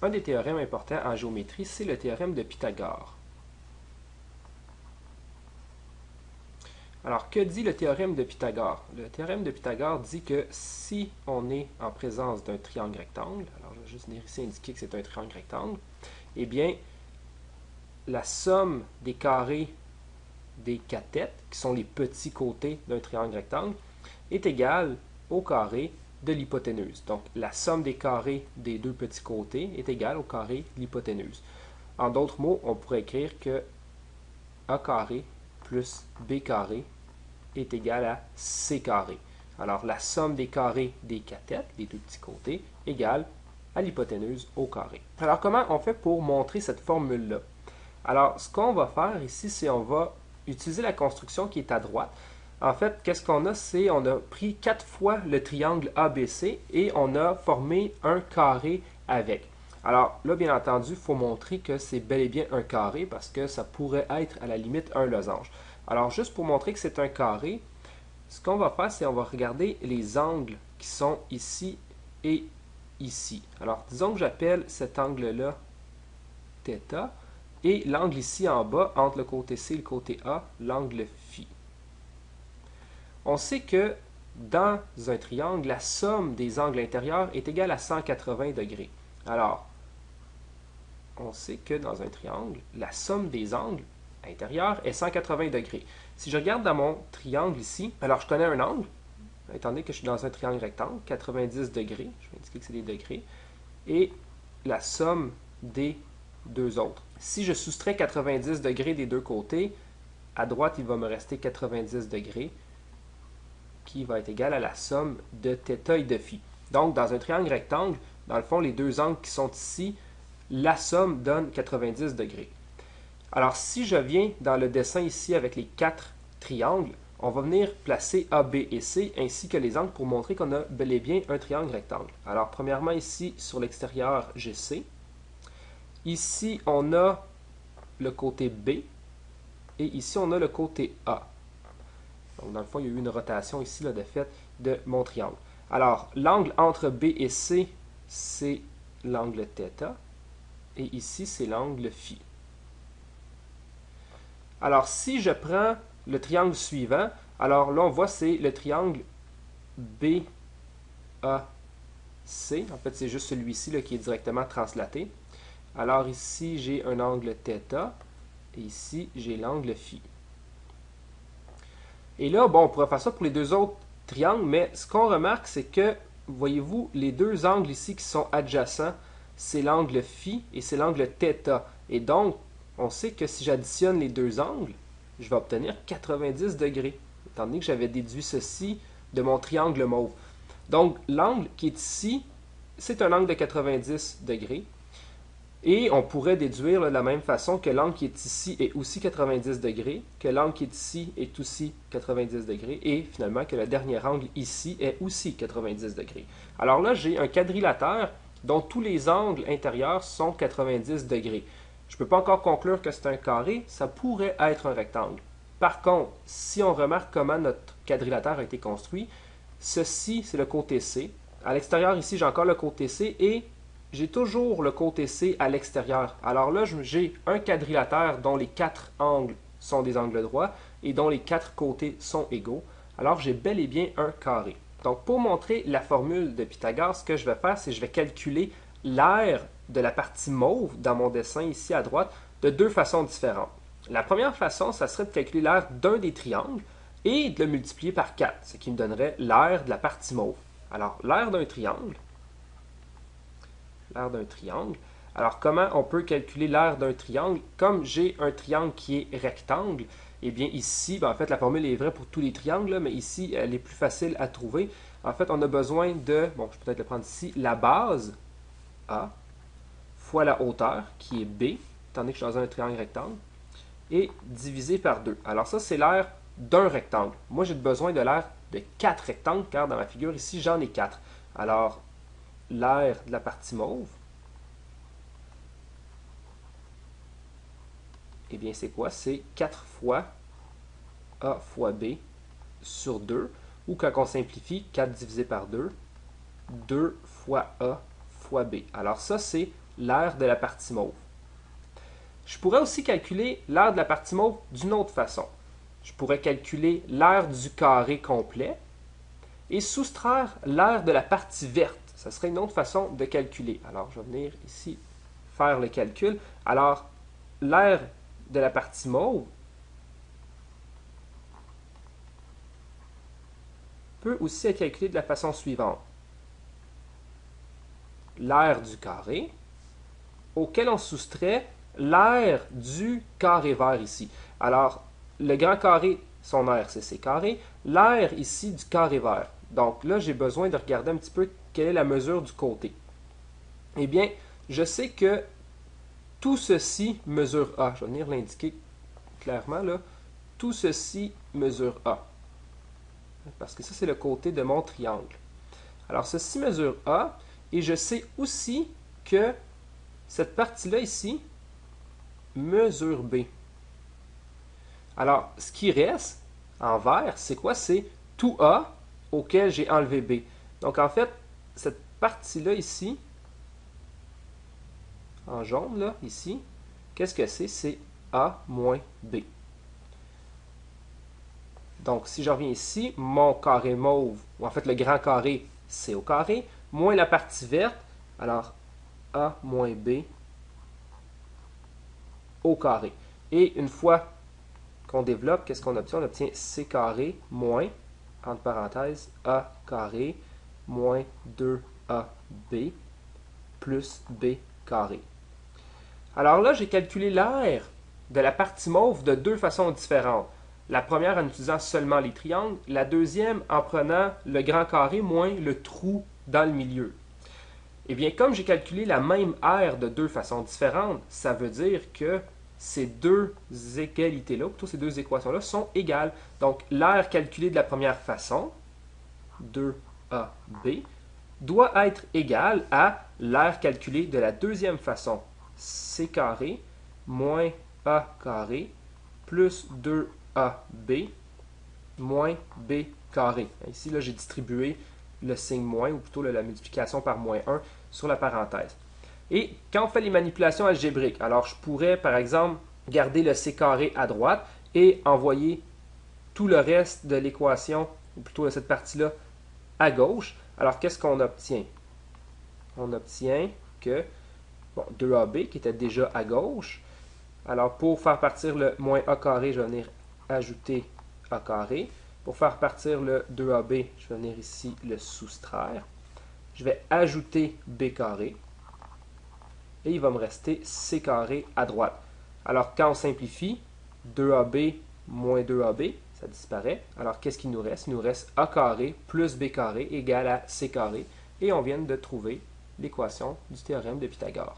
un des théorèmes importants en géométrie, c'est le théorème de Pythagore. Alors, que dit le théorème de Pythagore? Le théorème de Pythagore dit que si on est en présence d'un triangle rectangle, alors je vais juste venir ici indiquer que c'est un triangle rectangle, eh bien, la somme des carrés des cathètes, qui sont les petits côtés d'un triangle rectangle, est égale au carré de l'hypoténuse. Donc, la somme des carrés des deux petits côtés est égale au carré de l'hypoténuse. En d'autres mots, on pourrait écrire que A carré plus B carré est égal à C carré. Alors, la somme des carrés des cathètes, des deux petits côtés, égale à l'hypoténuse au carré. Alors, comment on fait pour montrer cette formule-là? Alors, ce qu'on va faire ici, c'est on va utiliser la construction qui est à droite. En fait, qu'est-ce qu'on a? C'est on a pris 4 fois le triangle ABC et on a formé un carré avec. Alors là, bien entendu, il faut montrer que c'est bel et bien un carré parce que ça pourrait être à la limite un losange. Alors, juste pour montrer que c'est un carré, ce qu'on va faire, c'est on va regarder les angles qui sont ici et ici. Alors, disons que j'appelle cet angle-là θ et l'angle ici en bas, entre le côté C et le côté A, l'angle φ. On sait que dans un triangle, la somme des angles intérieurs est égale à 180 degrés. Alors, on sait que dans un triangle, la somme des angles intérieurs est 180 degrés. Si je regarde dans mon triangle ici, alors je connais un angle, étant donné que je suis dans un triangle rectangle, 90 degrés, je vais indiquer que c'est des degrés, et la somme des deux autres. Si je soustrais 90 degrés des deux côtés, à droite, il va me rester 90 degrés, qui va être égal à la somme de θ et de φ. Donc, dans un triangle rectangle, dans le fond, les deux angles qui sont ici, la somme donne 90 degrés. Alors, si je viens dans le dessin ici avec les 4 triangles, on va venir placer A, B et C, ainsi que les angles pour montrer qu'on a bel et bien un triangle rectangle. Alors, premièrement, ici, sur l'extérieur, j'ai C. Ici, on a le côté B, et ici, on a le côté A. Donc, dans le fond, il y a eu une rotation ici, là, de fait, de mon triangle. Alors, l'angle entre B et C, c'est l'angle θ. Et ici, c'est l'angle φ. Alors, si je prends le triangle suivant, alors là, on voit, c'est le triangle BAC. En fait, c'est juste celui-ci qui est directement translaté. Alors, ici, j'ai un angle θ. Et ici, j'ai l'angle φ. Et là, bon, on pourrait faire ça pour les deux autres triangles, mais ce qu'on remarque, c'est que, voyez-vous, les deux angles ici qui sont adjacents, c'est l'angle φ et c'est l'angle θ. Et donc, on sait que si j'additionne les deux angles, je vais obtenir 90 degrés, étant donné que j'avais déduit ceci de mon triangle mauve. Donc, l'angle qui est ici, c'est un angle de 90 degrés. Et on pourrait déduire de la même façon que l'angle qui est ici est aussi 90 degrés, que l'angle qui est ici est aussi 90 degrés, et finalement que le dernier angle ici est aussi 90 degrés. Alors là, j'ai un quadrilatère dont tous les angles intérieurs sont 90 degrés. Je ne peux pas encore conclure que c'est un carré, ça pourrait être un rectangle. Par contre, si on remarque comment notre quadrilatère a été construit, ceci, c'est le côté C. À l'extérieur, ici, j'ai encore le côté C, et j'ai toujours le côté C à l'extérieur. Alors là, j'ai un quadrilatère dont les 4 angles sont des angles droits et dont les 4 côtés sont égaux. Alors j'ai bel et bien un carré. Donc pour montrer la formule de Pythagore, ce que je vais faire, c'est que je vais calculer l'aire de la partie mauve dans mon dessin ici à droite de deux façons différentes. La première façon, ça serait de calculer l'aire d'un des triangles et de le multiplier par 4, ce qui me donnerait l'aire de la partie mauve. Alors l'aire d'un triangle, alors, comment on peut calculer l'aire d'un triangle? Comme j'ai un triangle qui est rectangle, eh bien ici, en fait, la formule est vraie pour tous les triangles, mais ici, elle est plus facile à trouver. En fait, on a besoin de, bon, je vais peut-être le prendre ici, la base, A, fois la hauteur, qui est B, étant donné que je suis dans un triangle rectangle, et divisé par 2. Alors ça, c'est l'aire d'un rectangle. Moi, j'ai besoin de l'aire de 4 rectangles, car dans ma figure ici, j'en ai 4. Alors, l'aire de la partie mauve, eh bien, c'est quoi? C'est 4 fois A fois B sur 2, ou quand on simplifie, 4 divisé par 2, 2 fois A fois B. Alors ça, c'est l'aire de la partie mauve. Je pourrais aussi calculer l'aire de la partie mauve d'une autre façon. Je pourrais calculer l'aire du carré complet et soustraire l'aire de la partie verte. Ça serait une autre façon de calculer. Alors, je vais venir ici faire le calcul. Alors, l'aire de la partie mauve peut aussi être calculée de la façon suivante. L'aire du carré, auquel on soustrait l'aire du carré vert ici. Alors, le grand carré, son aire, c'est C carré. L'aire ici du carré vert. Donc là, j'ai besoin de regarder un petit peu quelle est la mesure du côté. Eh bien, je sais que tout ceci mesure A. Je vais venir l'indiquer clairement là. Tout ceci mesure A. Parce que ça, c'est le côté de mon triangle. Alors, ceci mesure A. Et je sais aussi que cette partie-là ici mesure B. Alors, ce qui reste en vert, c'est quoi? C'est tout A auquel j'ai enlevé B. Donc, en fait, cette partie-là ici, en jaune, là, ici, qu'est-ce que c'est? C'est A moins B. Donc, si je reviens ici, mon carré mauve, ou en fait le grand carré, c'est au carré, moins la partie verte, alors A moins B au carré. Et une fois qu'on développe, qu'est-ce qu'on obtient? On obtient C carré moins, entre parenthèses, A carré moins 2AB plus B carré. Alors là, j'ai calculé l'aire de la partie mauve de deux façons différentes. La première en utilisant seulement les triangles, la deuxième en prenant le grand carré moins le trou dans le milieu. Eh bien, comme j'ai calculé la même aire de deux façons différentes, ça veut dire que ces deux égalités-là, plutôt ces deux équations-là, sont égales. Donc, l'aire calculée de la première façon, 2AB, doit être égale à l'aire calculée de la deuxième façon, C carré moins A carré plus 2AB moins B carré. Ici, là, j'ai distribué le signe moins, ou plutôt la multiplication par moins 1 sur la parenthèse. Et quand on fait les manipulations algébriques, alors je pourrais, par exemple, garder le C carré à droite et envoyer tout le reste de l'équation, ou plutôt de cette partie-là, à gauche. Alors, qu'est-ce qu'on obtient? On obtient que 2AB, qui était déjà à gauche. Alors, pour faire partir le moins A carré, je vais venir ajouter A carré. Pour faire partir le 2AB, je vais venir ici le soustraire. Je vais ajouter B carré. Et il va me rester C carré à droite. Alors, quand on simplifie, 2AB moins 2AB, ça disparaît. Alors, qu'est-ce qu'il nous reste? Il nous reste A carré plus B carré égale à C carré. Et on vient de trouver l'équation du théorème de Pythagore.